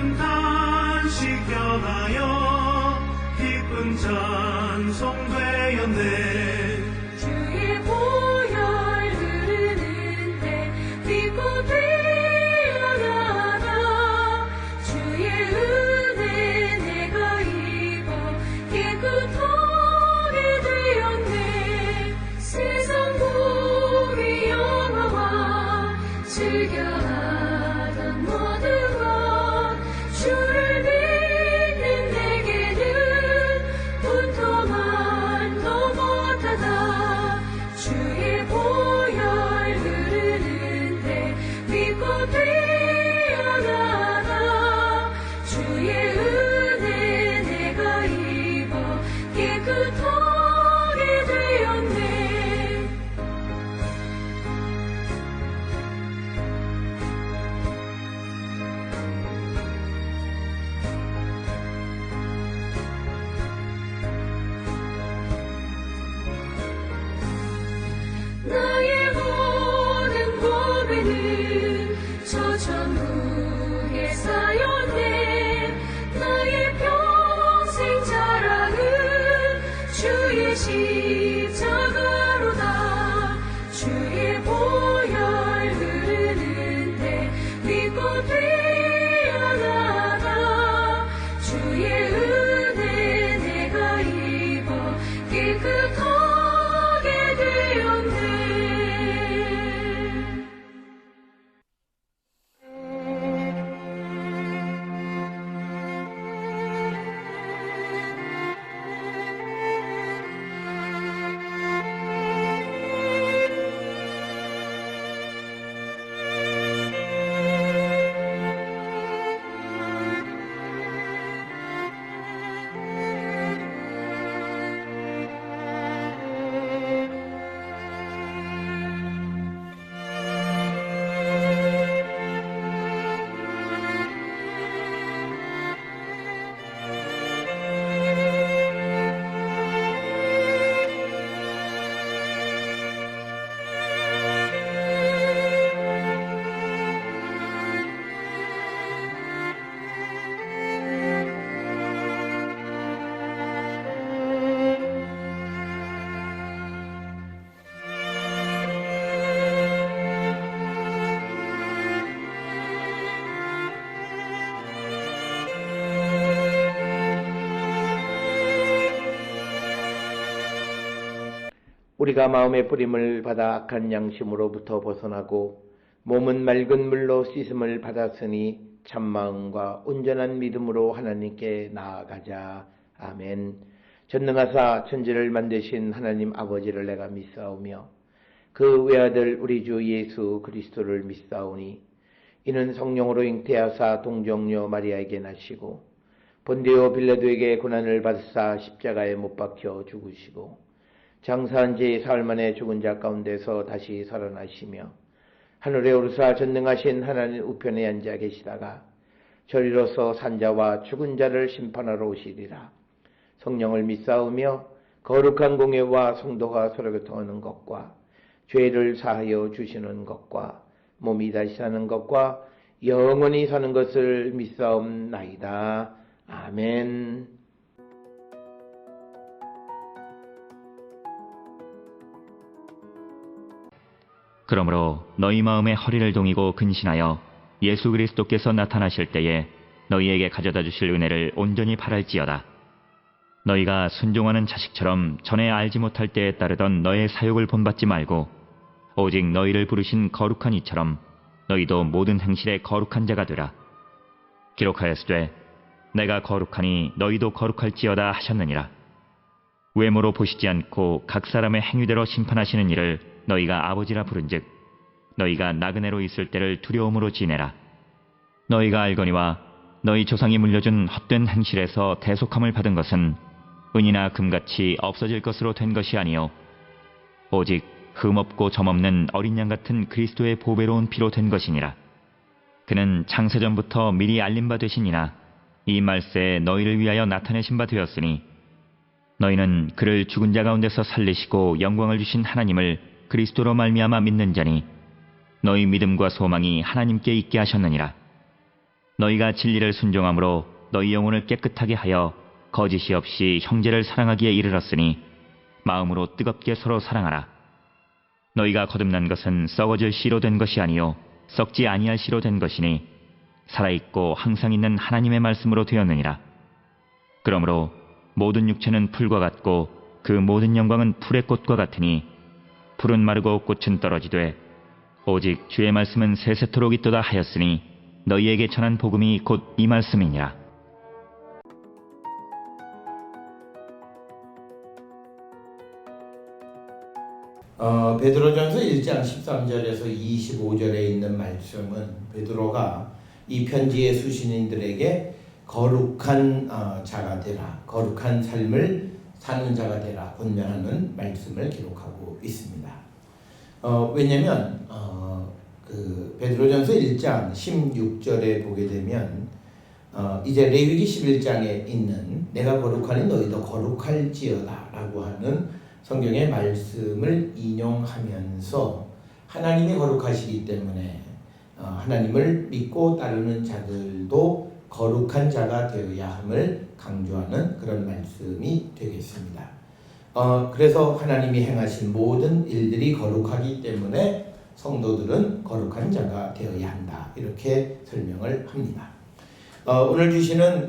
나는 단식 변하여 기쁜 찬송되었네. 주의 보혈 흐르는데 믿고 뛰어나가 주의 은혜 내가 입어 깨끗하게 되었네. 세상 보기 영화와 즐겨하던 모든 것 주를 믿는 내게는 분토만도 못하다. 주의 보혈 흐르는데 믿고 뛰어나가 주의 은혜 내가 입어 깨끗하게 되었네. 나의 모든 고백은 저 천국에 쌓였네. 나의 평생 자랑은 주의 십자가로다. 주의 보혈 흐르는데 믿고 뛰어나가 주의 은혜 내가 입어 깨끗하게 되었네. 우리가 마음의 뿌림을 받아 악한 양심으로부터 벗어나고 몸은 맑은 물로 씻음을 받았으니 참마음과 온전한 믿음으로 하나님께 나아가자. 아멘. 전능하사 천지를 만드신 하나님 아버지를 내가 믿사오며 그 외아들 우리 주 예수 그리스도를 믿사오니 이는 성령으로 잉태하사 동정녀 마리아에게 나시고 본디오 빌라도에게 고난을 받으사 십자가에 못 박혀 죽으시고 장사한 지 사흘 만에 죽은 자 가운데서 다시 살아나시며 하늘에 오르사 전능하신 하나님 우편에 앉아 계시다가 저리로서 산자와 죽은 자를 심판하러 오시리라. 성령을 믿사오며 거룩한 공예와 성도가 서로 교통하는 것과 죄를 사하여 주시는 것과 몸이 다시 사는 것과 영원히 사는 것을 믿사옵나이다. 아멘. 그러므로 너희 마음에 허리를 동이고 근신하여 예수 그리스도께서 나타나실 때에 너희에게 가져다 주실 은혜를 온전히 바랄지어다. 너희가 순종하는 자식처럼 전에 알지 못할 때에 따르던 너의 사욕을 본받지 말고 오직 너희를 부르신 거룩한 이처럼 너희도 모든 행실에 거룩한 자가 되라. 기록하였으되 내가 거룩하니 너희도 거룩할지어다 하셨느니라. 외모로 보시지 않고 각 사람의 행위대로 심판하시는 이를 너희가 아버지라 부른즉 너희가 나그네로 있을 때를 두려움으로 지내라. 너희가 알거니와 너희 조상이 물려준 헛된 행실에서 대속함을 받은 것은 은이나 금같이 없어질 것으로 된 것이 아니요 오직 흠없고 점없는 어린 양 같은 그리스도의 보배로운 피로 된 것이니라. 그는 창세전부터 미리 알림 바 되시니나 이 말세에 너희를 위하여 나타내신 바 되었으니 너희는 그를 죽은 자 가운데서 살리시고 영광을 주신 하나님을 그리스도로 말미암아 믿는 자니 너희 믿음과 소망이 하나님께 있게 하셨느니라. 너희가 진리를 순종함으로 너희 영혼을 깨끗하게 하여 거짓이 없이 형제를 사랑하기에 이르렀으니 마음으로 뜨겁게 서로 사랑하라. 너희가 거듭난 것은 썩어질 씨로 된 것이 아니요 썩지 아니할 씨로 된 것이니 살아있고 항상 있는 하나님의 말씀으로 되었느니라. 그러므로 모든 육체는 풀과 같고 그 모든 영광은 풀의 꽃과 같으니 풀은 마르고 꽃은 떨어지되 오직 주의 말씀은 세세토록 있도다 하였으니 너희에게 전한 복음이 곧 이 말씀이니라. 베드로전서 1장 13절에서 25절에 있는 말씀은 베드로가 이 편지의 수신인들에게 거룩한 자가 되라, 거룩한 삶을 사는 자가 되라 권면하는 말씀을 기록하고 있습니다. 왜냐하면 그 베드로전서 1장 16절에 보게 되면 이제 레위기 11장에 있는 내가 거룩하니 너희도 거룩할지어다 라고 하는 성경의 말씀을 인용하면서 하나님이 거룩하시기 때문에 하나님을 믿고 따르는 자들도 거룩한 자가 되어야 함을 강조하는 그런 말씀이 되겠습니다. 그래서 하나님이 행하신 모든 일들이 거룩하기 때문에 성도들은 거룩한 자가 되어야 한다, 이렇게 설명을 합니다. 오늘 주시는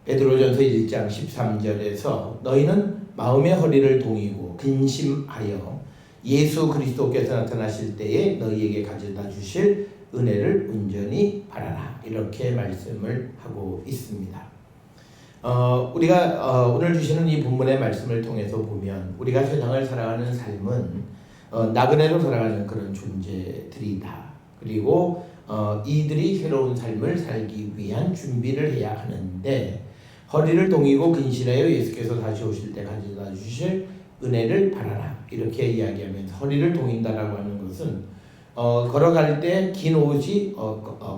베드로전서 1장 13절에서 너희는 마음의 허리를 동이고 근심하여 예수 그리스도께서 나타나실 때에 너희에게 가져다 주실 은혜를 온전히 바라라, 이렇게 말씀을 하고 있습니다. 우리가 오늘 주시는 이 본문의 말씀을 통해서 보면 우리가 세상을 살아가는 삶은 나그네로 살아가는 그런 존재들이다. 그리고 이들이 새로운 삶을 살기 위한 준비를 해야 하는데 허리를 동이고 근신하여 예수께서 다시 오실 때 가져다 주실 은혜를 바라라, 이렇게 이야기하면서 허리를 동인다라고 하는 것은 걸어갈 때 긴 옷이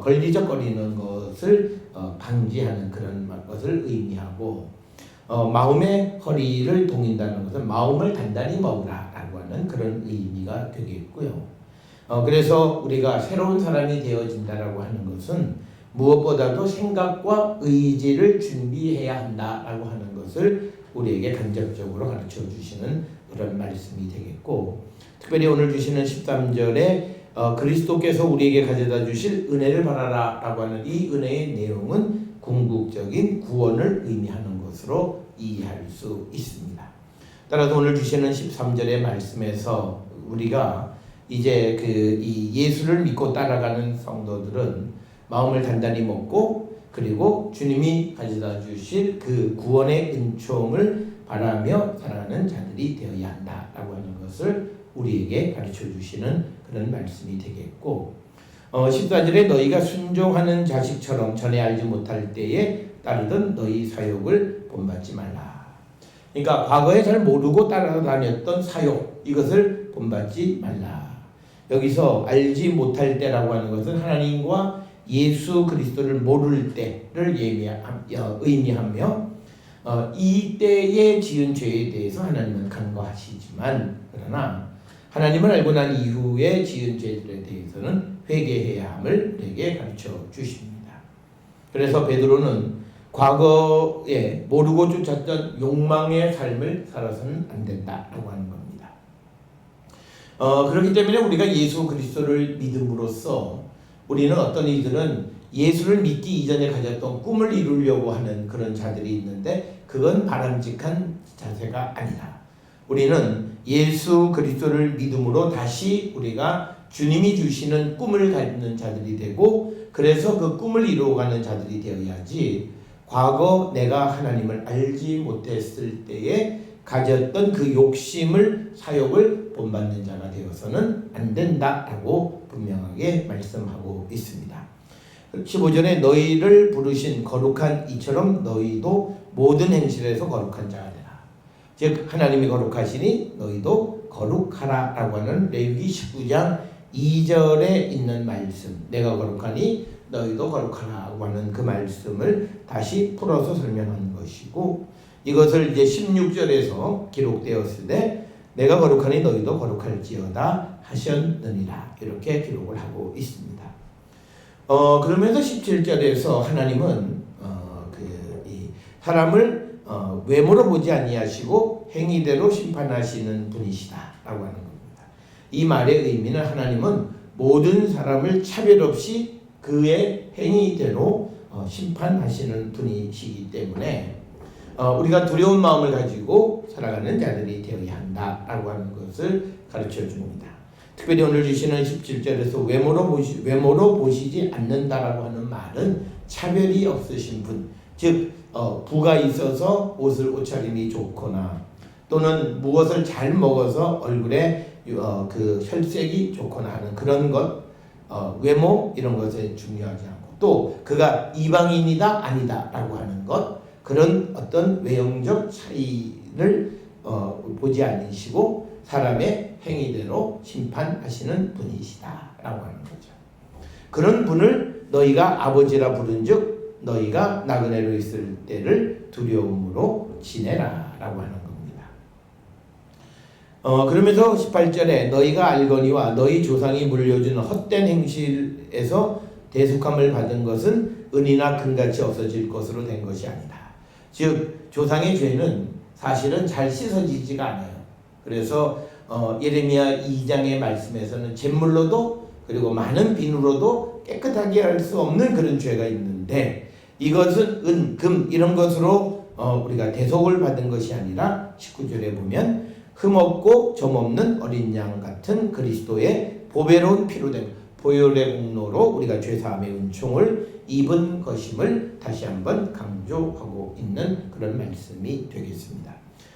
걸리적거리는 것을 방지하는 그런 것을 의미하고 마음의 허리를 동인다는 것은 마음을 단단히 먹으라라고 하는 그런 의미가 되겠고요. 그래서 우리가 새로운 사람이 되어진다라고 하는 것은 무엇보다도 생각과 의지를 준비해야 한다라고 하는 것을 우리에게 간접적으로 가르쳐 주시는 그런 말씀이 되겠고, 특별히 오늘 주시는 13절에 그리스도께서 우리에게 가져다 주실 은혜를 바라라 라고 하는 이 은혜의 내용은 궁극적인 구원을 의미하는 것으로 이해할 수 있습니다. 따라서 오늘 주시는 13절의 말씀에서 우리가 이제 이 예수를 믿고 따라가는 성도들은 마음을 단단히 먹고 그리고 주님이 가져다 주실 그 구원의 은총을 바라며 살아가는 자들이 되어야 한다라고 하는 것을 우리에게 가르쳐 주시는 그런 말씀이 되겠고, 14절에 너희가 순종하는 자식처럼 전에 알지 못할 때에 따르던 너희 사욕을 본받지 말라. 그러니까 과거에 잘 모르고 따라다녔던 사욕, 이것을 본받지 말라. 여기서 알지 못할 때라고 하는 것은 하나님과 예수 그리스도를 모를 때를 의미하며 이 때에 지은 죄에 대해서 하나님은 간과하시지만 그러나 하나님을 알고 난 이후에 지은 죄들에 대해서는 회개해야 함을 우리에게 가르쳐 주십니다. 그래서 베드로는 과거에 모르고 쫓았던 욕망의 삶을 살아서는 안 된다라고 하는 겁니다. 그렇기 때문에 우리가 예수 그리스도를 믿음으로써 우리는 어떤 이들은 예수를 믿기 이전에 가졌던 꿈을 이루려고 하는 그런 자들이 있는데 그건 바람직한 자세가 아니다. 우리는 예수 그리스도를 믿음으로 다시 우리가 주님이 주시는 꿈을 갖는 자들이 되고 그래서 그 꿈을 이루어가는 자들이 되어야지 과거 내가 하나님을 알지 못했을 때에 가졌던 그 욕심을 사욕을 본받는 자가 되어서는 안 된다라고 분명하게 말씀하고 있습니다. 15절에 너희를 부르신 거룩한 이처럼 너희도 모든 행실에서 거룩한 자가 되라. 즉 하나님이 거룩하시니 너희도 거룩하라 라고 하는 레위기 19장 2절에 있는 말씀, 내가 거룩하니 너희도 거룩하라고 하는 그 말씀을 다시 풀어서 설명한 것이고, 이것을 이제 16절에서 기록되었을 때 내가 거룩하니 너희도 거룩할지어다 하셨느니라, 이렇게 기록을 하고 있습니다. 그러면서 17절에서 하나님은 이 사람을 외모로 보지 아니하시고 행위대로 심판하시는 분이시다라고 하는 겁니다. 이 말의 의미는 하나님은 모든 사람을 차별 없이 그의 행위대로 심판하시는 분이시기 때문에 우리가 두려운 마음을 가지고 살아가는 자들이 되어야 한다라고 하는 것을 가르쳐 줍니다. 특별히 오늘 주시는 17절에서 외모로 보시지 않는다라고 하는 말은 차별이 없으신 분, 즉 부가 있어서 옷차림이 좋거나 또는 무엇을 잘 먹어서 얼굴에 그 혈색이 좋거나 하는 그런 것, 외모 이런 것에 중요하지 않고 또 그가 이방인이다 아니다라고 하는 것, 그런 어떤 외형적 차이를 보지 않으시고 사람의 행위대로 심판하시는 분이시다라고 하는 거죠. 그런 분을 너희가 아버지라 부른즉 너희가 나그네로 있을 때를 두려움으로 지내라라고 하는 겁니다. 그러면서 18절에 너희가 알거니와 너희 조상이 물려준 헛된 행실에서 대속함을 받은 것은 은이나 금같이 없어질 것으로 된 것이 아니다. 즉 조상의 죄는 사실은 잘 씻어지지가 않아요. 그래서 예레미야 2장의 말씀에서는 잿물로도 그리고 많은 비누로도 깨끗하게 할 수 없는 그런 죄가 있는데 이것은 은, 금 이런 것으로 우리가 대속을 받은 것이 아니라 19절에 보면 흠없고 점없는 어린 양 같은 그리스도의 보배로운 피로 된 보혈의 공로로 우리가 죄사함의 은총을 입은 것임을 다시 한번 강조하고 있는 그런 말씀이 되겠습니다.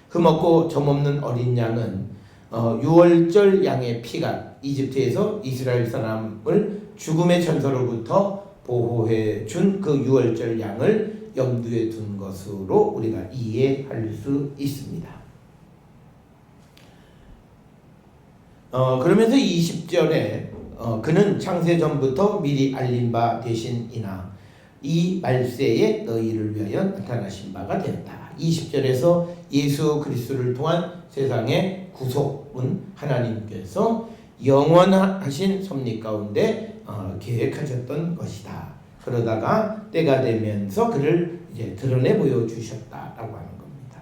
흠없고 점없는 어린 양은 6월절 양의 피가 이집트에서 이스라엘 사람을 죽음의 천사로부터 보호해 준 그 6월절 양을 염두에 둔 것으로 우리가 이해할 수 있습니다. 그러면서 20절에 그는 창세 전부터 미리 알린 바 되신이나 이 말세에 너희를 위하여 나타나신 바가 되었다. 20절에서 예수 그리스도를 통한 세상의 구속은 하나님께서 영원하신 섭리 가운데 계획하셨던 것이다. 그러다가 때가 되면서 그를 이제 드러내 보여주셨다라고 하는 겁니다.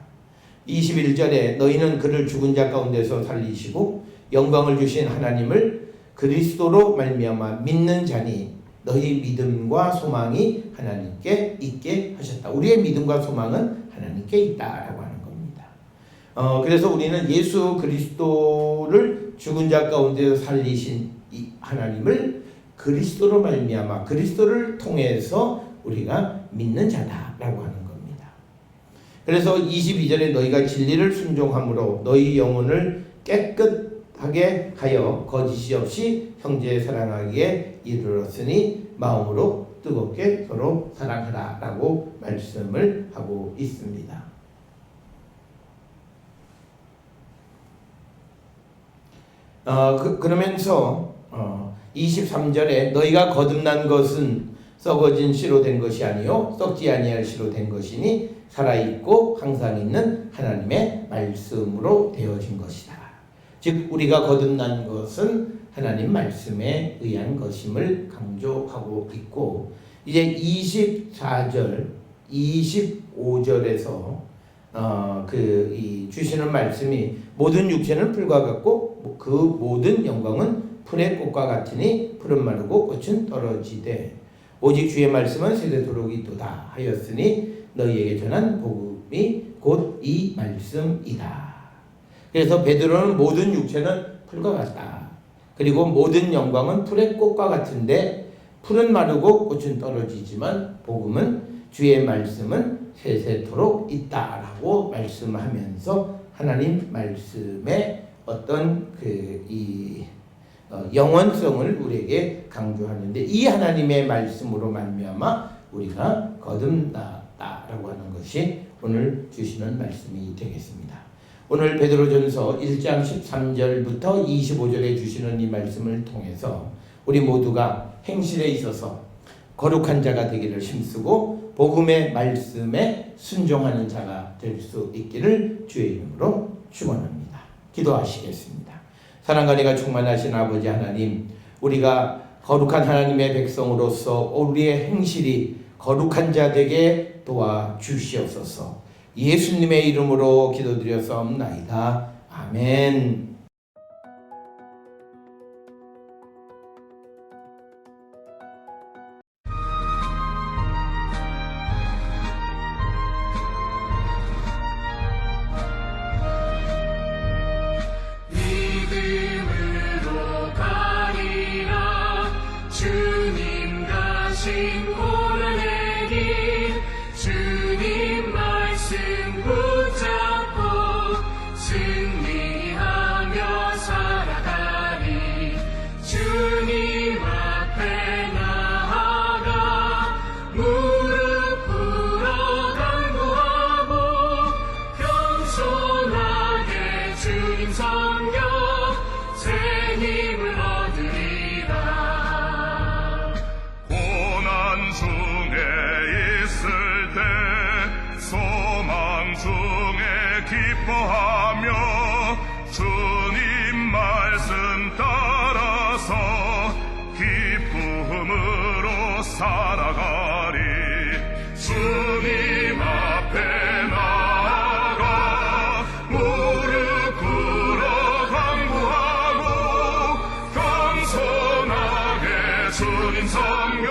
21절에 너희는 그를 죽은 자 가운데서 살리시고 영광을 주신 하나님을 그리스도로 말미암아 믿는 자니 너희 믿음과 소망이 하나님께 있게 하셨다. 우리의 믿음과 소망은 하나님께 있다라고 하는 겁니다. 그래서 우리는 예수 그리스도를 죽은 자 가운데서 살리신 이 하나님을 그리스도로 말미암아 그리스도를 통해서 우리가 믿는 자다라고 하는 겁니다. 그래서 22절에 너희가 진리를 순종함으로 너희 영혼을 깨끗하게 하여 거짓이 없이 형제 사랑하기에 이르렀으니 마음으로 뜨겁게 서로 사랑하라 라고 말씀을 하고 있습니다. 그러면서 23절에 너희가 거듭난 것은 썩어진 씨로 된 것이 아니요 썩지 아니할 씨로 된 것이니 살아있고 항상 있는 하나님의 말씀으로 되어진 것이다. 즉 우리가 거듭난 것은 하나님 말씀에 의한 것임을 강조하고 있고 이제 24절, 25절에서 주시는 말씀이 모든 육체는 풀과 같고 그 모든 영광은 풀의 꽃과 같으니 풀은 마르고 꽃은 떨어지되 오직 주의 말씀은 세대도록 있도다 하였으니 너희에게 전한 복음이 곧 이 말씀이다. 그래서 베드로는 모든 육체는 풀과 같다. 그리고 모든 영광은 풀의 꽃과 같은데 풀은 마르고 꽃은 떨어지지만 복음은 주의 말씀은 세세토록 있다라고 말씀하면서 하나님 말씀의 어떤 영원성을 우리에게 강조하는데 이 하나님의 말씀으로 말미암아 우리가 거듭났다라고 하는 것이 오늘 주시는 말씀이 되겠습니다. 오늘 베드로전서 1장 13절부터 25절에 주시는 이 말씀을 통해서 우리 모두가 행실에 있어서 거룩한 자가 되기를 힘쓰고 복음의 말씀에 순종하는 자가 될 수 있기를 주의 이름으로 축원합니다. 기도하시겠습니다. 사랑과 은혜가 충만하신 아버지 하나님, 우리가 거룩한 하나님의 백성으로서 우리의 행실이 거룩한 자 되게 도와주시옵소서. 예수님의 이름으로 기도드렸사옵나이다. 아멘. 믿음으로 가리라. 주님 가신 고난의 길, 주님 말씀 붙잡고 승리하며 살아가리. 주님 앞에 나아가 무릎 꿇어 간구하고 겸손하게 주님 섬겨 새 힘을 얻으리라. 고난 중에 있을 때 소망 중에 기뻐하며 주님 말씀 따라서 기쁨으로 살아가리. 주님 앞에 나아가 무릎 꿇어 간구하고 겸손하게 주님 섬겨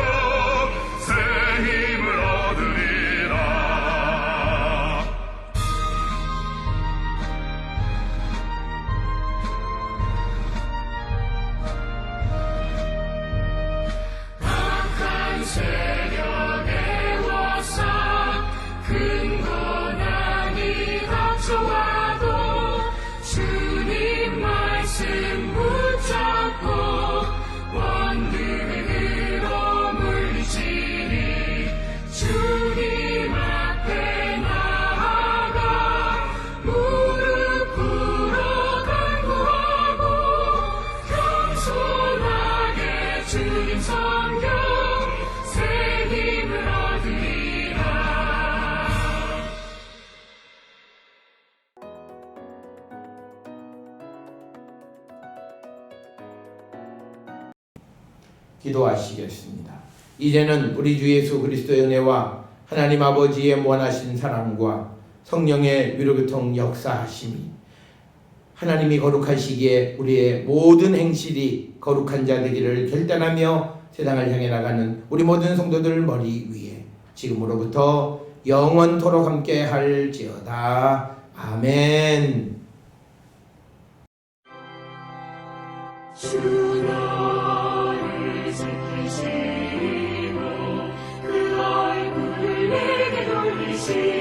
새 힘을 얻으리라. 악한 세력의 워사 큰 고난이 닥쳐와도 주님 말씀 붙잡고 원능으로 물리치리. 주님 앞에 나아가 무릎 꿇어 간구하고 겸손하게 주님 섬겨 새 힘을 얻으리라. 기도하시겠습니다. 이제는 우리 주 예수 그리스도의 은혜와 하나님 아버지의 무한하신 사랑과 성령의 위로교통 역사하심이 하나님이 거룩하시기에 우리의 모든 행실이 거룩한 자 되기를 결단하며 세상을 향해 나가는 우리 모든 성도들 머리 위에 지금으로부터 영원토록 함께 할지어다. 아멘. 주 너를 지키시고 그 얼굴을 내게 돌리시고